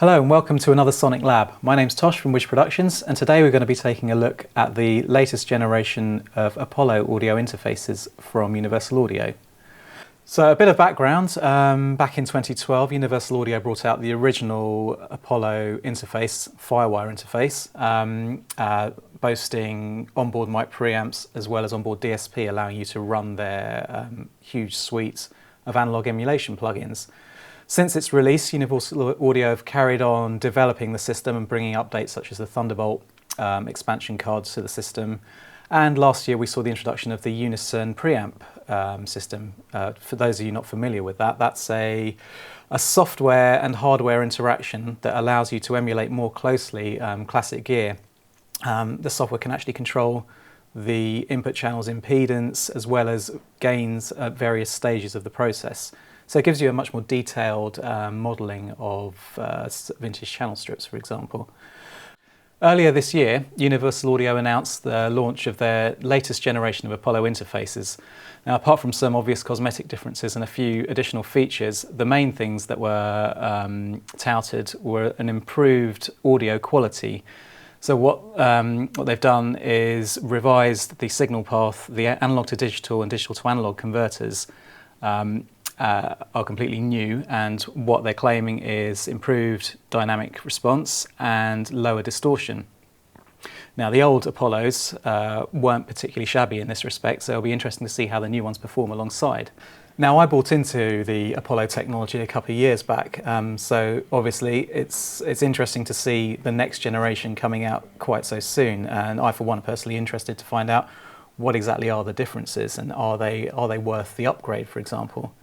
Hello and welcome to another Sonic Lab. My name's Tosh from Wij Productions, and today we're going to be taking a look at the latest generation of Apollo audio interfaces from Universal Audio. So a bit of background, back in 2012 Universal Audio brought out the original Apollo interface, Firewire interface, boasting onboard mic preamps as well as onboard DSP, allowing you to run their huge suite of analog emulation plugins. Since its release, Universal Audio have carried on developing the system and bringing updates such as the Thunderbolt expansion cards to the system. And last year we saw the introduction of the Unison preamp system. For those of you not familiar with that, that's a software and hardware interaction that allows you to emulate more closely classic gear. The software can actually control the input channel's impedance as well as gains at various stages of the process. So it gives you a much more detailed modelling of vintage channel strips, for example. Earlier this year, Universal Audio announced the launch of their latest generation of Apollo interfaces. Now, apart from some obvious cosmetic differences and a few additional features, the main things that were touted were an improved audio quality. So what they've done is revised the signal path. The analog to digital and digital to analog converters are completely new, and what they're claiming is improved dynamic response and lower distortion. Now, the old Apollos weren't particularly shabby in this respect, so it'll be interesting to see how the new ones perform alongside. Now, I bought into the Apollo technology a couple of years back, so obviously it's interesting to see the next generation coming out quite so soon, and I, for one, are personally interested to find out what exactly are the differences, and are they worth the upgrade, for example.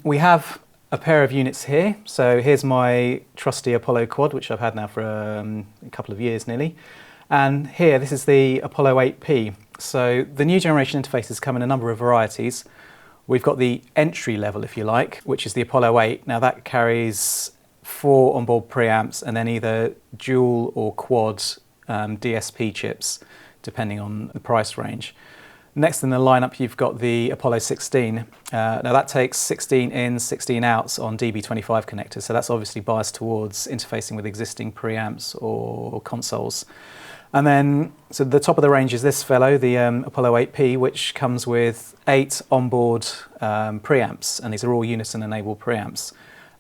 We have a pair of units here. So here's my trusty Apollo Quad, which I've had now for a couple of years nearly. And here, this is the Apollo 8P. So the new generation interfaces come in a number of varieties. We've got the entry level, if you like, which is the Apollo 8. Now that carries 4 onboard preamps and then either dual or quad DSP chips, depending on the price range. Next in the lineup, you've got the Apollo 16. Now that takes 16 in, 16 outs on DB25 connectors, so that's obviously biased towards interfacing with existing preamps or consoles. And then, so the top of the range is this fellow, the Apollo 8P, which comes with 8 onboard preamps, and these are all Unison enabled preamps.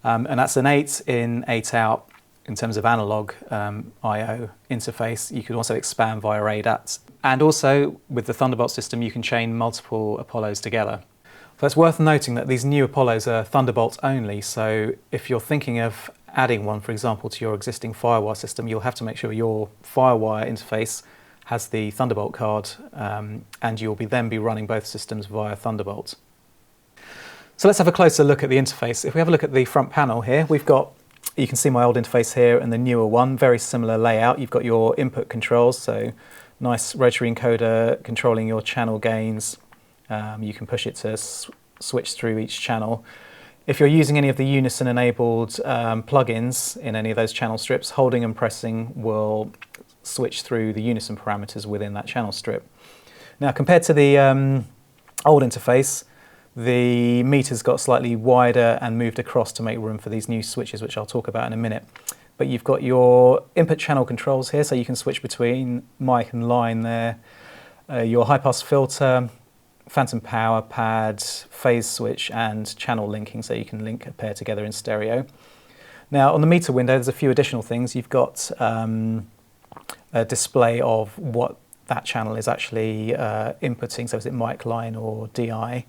And that's an 8 in, 8 out in terms of analog I/O interface. You can also expand via ADAT. And also, with the Thunderbolt system, you can chain multiple Apollos together. So it's worth noting that these new Apollos are Thunderbolt only, so if you're thinking of adding one, for example, to your existing Firewire system, you'll have to make sure your Firewire interface has the Thunderbolt card, and you'll then be running both systems via Thunderbolt. So let's have a closer look at the interface. If we have a look at the front panel here, you can see my old interface here and the newer one, very similar layout. You've got your input controls, so nice rotary encoder controlling your channel gains. You can push it to switch through each channel. If you're using any of the Unison enabled plugins in any of those channel strips, holding and pressing will switch through the Unison parameters within that channel strip. Now, compared to the old interface, the meter's got slightly wider and moved across to make room for these new switches, which I'll talk about in a minute. But you've got your input channel controls here, so you can switch between mic and line there. Your high-pass filter, phantom power pad, phase switch, and channel linking, so you can link a pair together in stereo. Now, on the meter window, there's a few additional things. You've got a display of what that channel is actually inputting, so is it mic, line, or DI.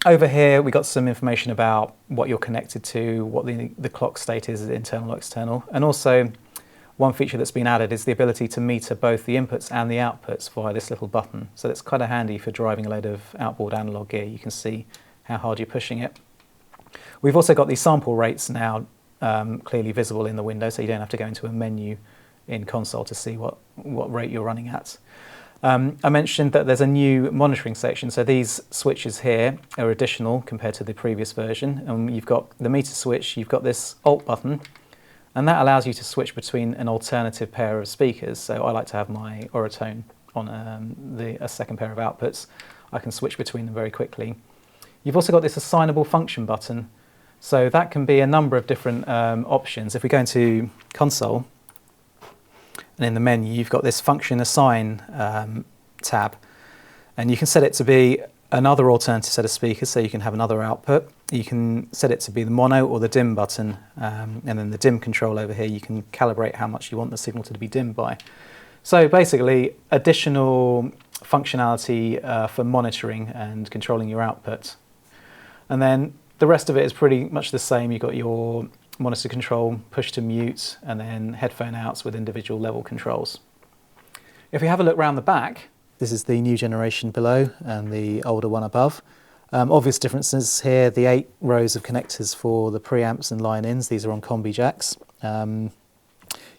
Over here, we got some information about what you're connected to, what the clock state is, internal or external. And also, one feature that's been added is the ability to meter both the inputs and the outputs via this little button. So that's kind of handy for driving a load of outboard analog gear. You can see how hard you're pushing it. We've also got these sample rates now clearly visible in the window, so you don't have to go into a menu in console to see what rate you're running at. I mentioned that there's a new monitoring section, so these switches here are additional compared to the previous version. And you've got the meter switch, you've got this Alt button, and that allows you to switch between an alternative pair of speakers. So I like to have my Orotone on a second pair of outputs. I can switch between them very quickly. You've also got this assignable function button. So that can be a number of different options. If we go into console, and in the menu you've got this function assign tab, and you can set it to be another alternative set of speakers, so you can have another output. You can set it to be the mono or the dim button, and then the dim control over here, you can calibrate how much you want the signal to be dimmed by. So basically additional functionality for monitoring and controlling your output. And then the rest of it is pretty much the same. You've got your monitor control, push to mute, and then headphone outs with individual level controls. If we have a look around the back, this is the new generation below and the older one above. Obvious differences here, the 8 rows of connectors for the preamps and line-ins, these are on combi jacks.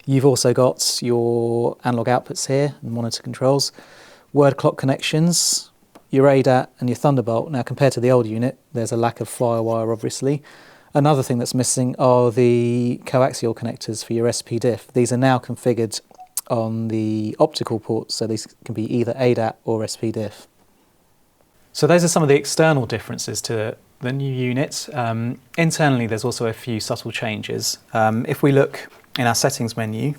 You've also got your analog outputs here, and monitor controls, word clock connections, your ADAT and your Thunderbolt. Now compared to the old unit, there's a lack of firewire obviously. Another thing that's missing are the coaxial connectors for your SP diff. These are now configured on the optical ports, so these can be either ADAT or SP diff. So those are some of the external differences to the new unit. Internally there's also a few subtle changes. If we look in our settings menu,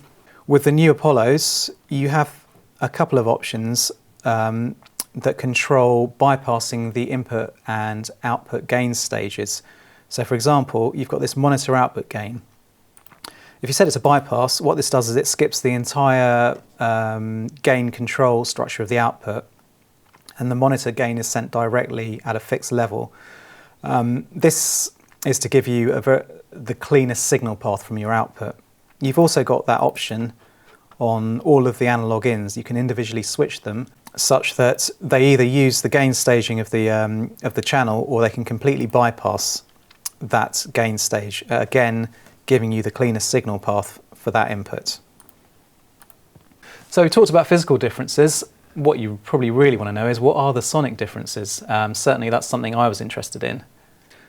with the new Apollos you have a couple of options that control bypassing the input and output gain stages. So for example, you've got this monitor output gain. If you set it to bypass, what this does is it skips the entire gain control structure of the output, and the monitor gain is sent directly at a fixed level. This is to give you the cleanest signal path from your output. You've also got that option on all of the analog ins. You can individually switch them such that they either use the gain staging of the channel, or they can completely bypass that gain stage, again giving you the cleanest signal path for that input. So we talked about physical differences. What you probably really want to know is, what are the sonic differences? Certainly that's something I was interested in.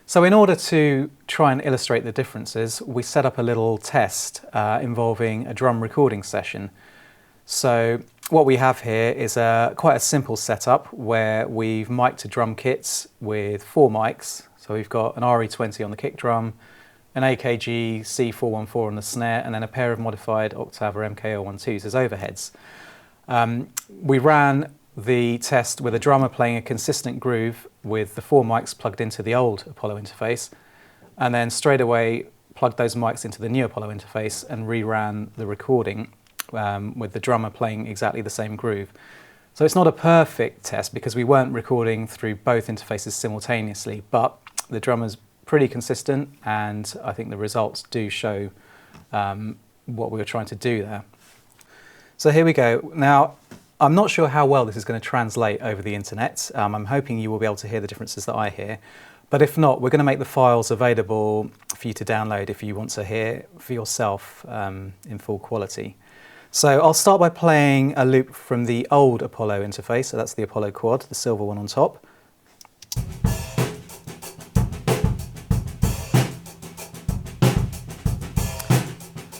So in order to try and illustrate the differences, we set up a little test involving a drum recording session. So what we have here is quite a simple setup where we've mic'd a drum kit with 4 mics. So we've got an RE20 on the kick drum, an AKG C414 on the snare, and then a pair of modified Octave or MK012s as overheads. We ran the test with a drummer playing a consistent groove with the 4 mics plugged into the old Apollo interface, and then straight away plugged those mics into the new Apollo interface and reran the recording with the drummer playing exactly the same groove. So it's not a perfect test because we weren't recording through both interfaces simultaneously, but the drummer's pretty consistent, and I think the results do show what we were trying to do there. So here we go. Now, I'm not sure how well this is going to translate over the internet. I'm hoping you will be able to hear the differences that I hear. But if not, we're going to make the files available for you to download if you want to hear for yourself in full quality. So I'll start by playing a loop from the old Apollo interface. So that's the Apollo Quad, the silver one on top.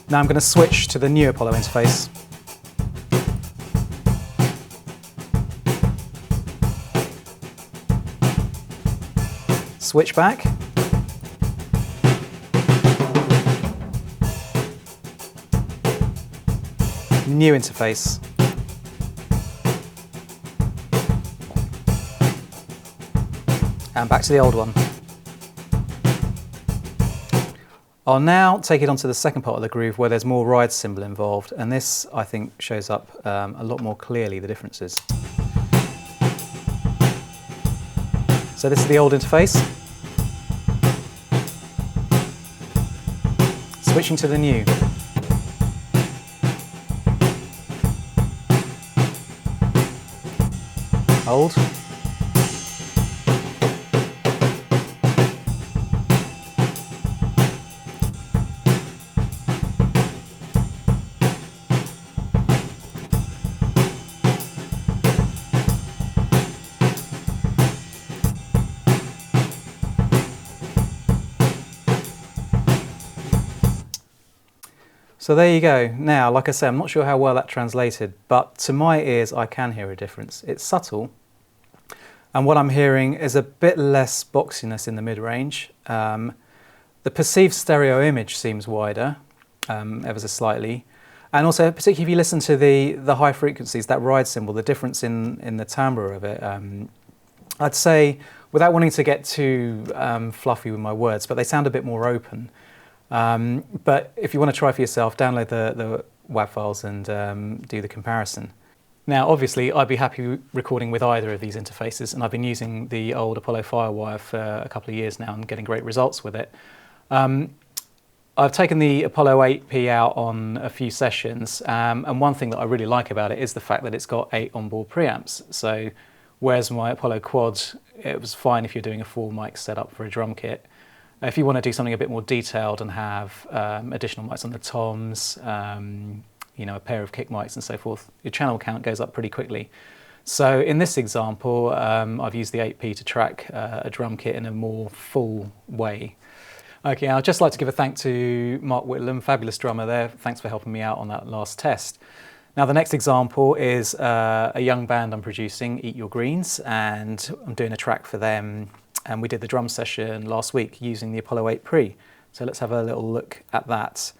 Now I'm going to switch to the new Apollo interface. Switch back. New interface. And back to the old one. I'll now take it onto the second part of the groove where there's more ride cymbal involved, and this I think shows up a lot more clearly the differences. So this is the old interface. Switching to the new. Old. So there you go. Now, like I say, I'm not sure how well that translated, but to my ears, I can hear a difference. It's subtle, and what I'm hearing is a bit less boxiness in the mid-range, The perceived stereo image seems wider, ever so slightly. And also, particularly if you listen to the high frequencies, that ride cymbal, the difference in the timbre of it, I'd say, without wanting to get too fluffy with my words, but they sound a bit more open. But if you want to try for yourself, download the WAV files and do the comparison. Now, obviously, I'd be happy recording with either of these interfaces, and I've been using the old Apollo Firewire for a couple of years now and getting great results with it. I've taken the Apollo 8P out on a few sessions, and one thing that I really like about it is the fact that it's got 8 onboard preamps. So whereas my Apollo Quad, it was fine if you're doing a 4-mic setup for a drum kit. If you want to do something a bit more detailed and have additional mics on the toms, you know, a pair of kick mics and so forth, your channel count goes up pretty quickly. So in this example, I've used the 8P to track a drum kit in a more full way. Okay, I'd just like to give a thank to Mark Whitlam, fabulous drummer there. Thanks for helping me out on that last test. Now the next example is a young band I'm producing, Eat Your Greens, and I'm doing a track for them. And we did the drum session last week using the Apollo 8 Pre. So let's have a little look at that.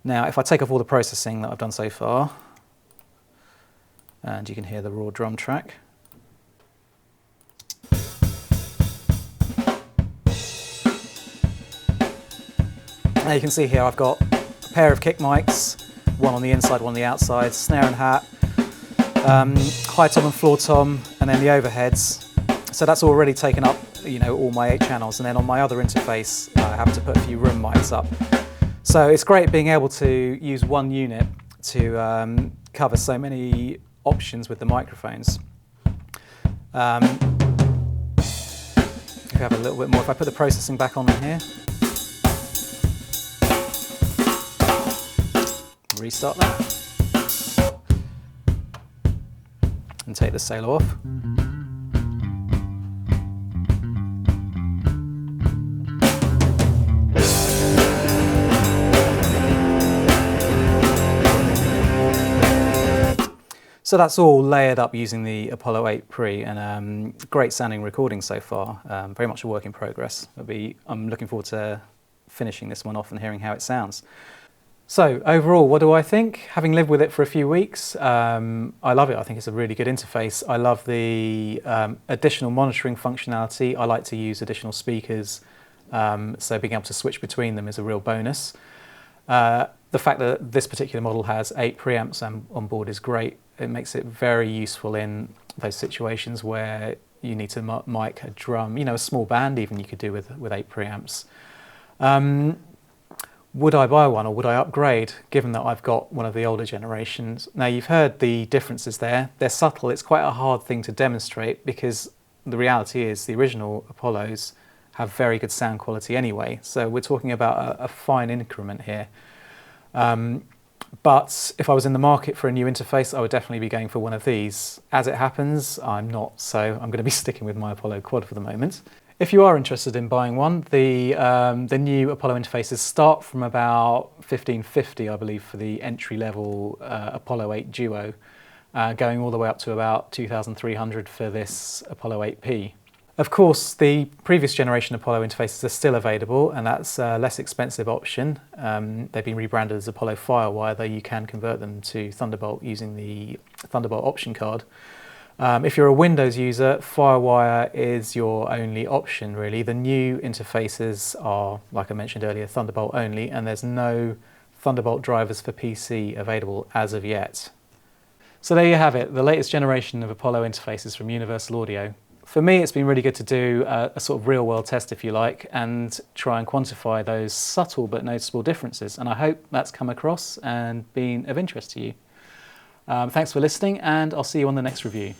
Now, if I take off all the processing that I've done so far, and you can hear the raw drum track. Now you can see here I've got a pair of kick mics, one on the inside, one on the outside, snare and hat, high tom and floor tom, and then the overheads. So that's already taken up, you know, all my 8 channels, and then on my other interface I have to put a few room mics up. So it's great being able to use one unit to cover so many options with the microphones. If we have a little bit more, if I put the processing back on in here, restart that, and take the salo off. So that's all layered up using the Apollo 8 Pre, and great sounding recording so far. Very much a work in progress. I'm looking forward to finishing this one off and hearing how it sounds. So overall, what do I think? Having lived with it for a few weeks, I love it. I think it's a really good interface. I love the additional monitoring functionality. I like to use additional speakers, so being able to switch between them is a real bonus. The fact that this particular model has 8 preamps on board is great. It makes it very useful in those situations where you need to mic a drum, you know, a small band even you could do with 8 preamps. Would I buy one or would I upgrade, given that I've got one of the older generations? Now, you've heard the differences there. They're subtle. It's quite a hard thing to demonstrate because the reality is the original Apollos have very good sound quality anyway. So we're talking about a fine increment here. But if I was in the market for a new interface, I would definitely be going for one of these. As it happens, I'm not, so I'm going to be sticking with my Apollo Quad for the moment. If you are interested in buying one, the new Apollo interfaces start from about $1,550, I believe, for the entry-level Apollo 8 Duo, going all the way up to about $2,300 for this Apollo 8P. Of course, the previous generation Apollo interfaces are still available, and that's a less expensive option. They've been rebranded as Apollo Firewire, though you can convert them to Thunderbolt using the Thunderbolt option card. If you're a Windows user, Firewire is your only option, really. The new interfaces are, like I mentioned earlier, Thunderbolt only, and there's no Thunderbolt drivers for PC available as of yet. So there you have it, the latest generation of Apollo interfaces from Universal Audio. For me, it's been really good to do a sort of real-world test, if you like, and try and quantify those subtle but noticeable differences. And I hope that's come across and been of interest to you. Thanks for listening, and I'll see you on the next review.